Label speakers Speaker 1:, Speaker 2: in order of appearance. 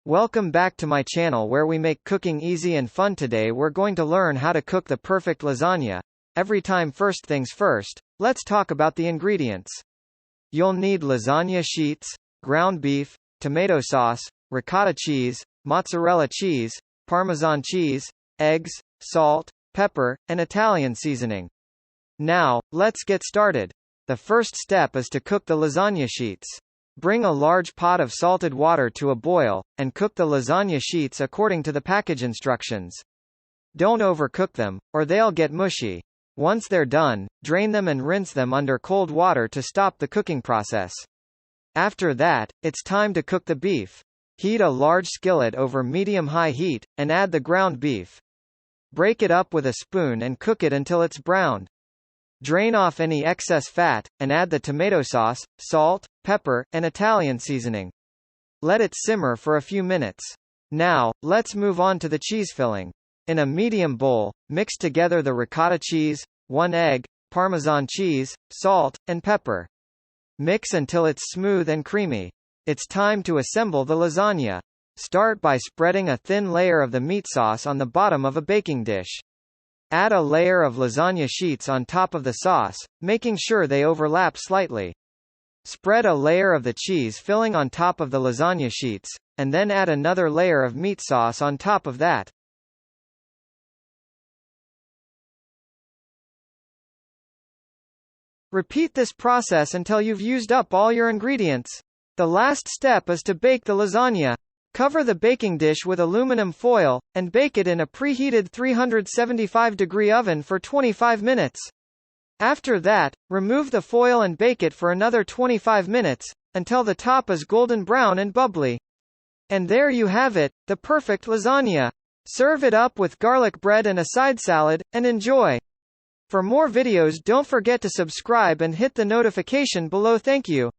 Speaker 1: Welcome back to my channel where we make cooking easy and fun. Today we're going to learn how to cook the perfect lasagna. Every time, first things first, let's talk about the ingredients. You'll need lasagna sheets, ground beef, tomato sauce, ricotta cheese, mozzarella cheese, Parmesan cheese, eggs, salt, pepper, and Italian seasoning. Now, let's get started. The first step is to cook the lasagna sheets. Bring a large pot of salted water to a boil, and cook the lasagna sheets according to the package instructions. Don't overcook them, or they'll get mushy. Once they're done, drain them and rinse them under cold water to stop the cooking process. After that, it's time to cook the beef. Heat a large skillet over medium-high heat, and add the ground beef. Break it up with a spoon and cook it until it's browned. Drain off any excess fat, and add the tomato sauce, salt, pepper, and Italian seasoning. Let it simmer for a few minutes. Now, let's move on to the cheese filling. In a medium bowl, mix together the ricotta cheese, 1 egg, Parmesan cheese, salt, and pepper. Mix until it's smooth and creamy. It's time to assemble the lasagna. Start by spreading a thin layer of the meat sauce on the bottom of a baking dish. Add a layer of lasagna sheets on top of the sauce, making sure they overlap slightly. Spread a layer of the cheese filling on top of the lasagna sheets, and then add another layer of meat sauce on top of that. Repeat this process until you've used up all your ingredients. The last step is to bake the lasagna. Cover the baking dish with aluminum foil, and bake it in a preheated 375-degree oven for 25 minutes. After that, remove the foil and bake it for another 25 minutes, until the top is golden brown and bubbly. And there you have it, the perfect lasagna. Serve it up with garlic bread and a side salad, and enjoy. For more videos, don't forget to subscribe and hit the notification below. Thank you.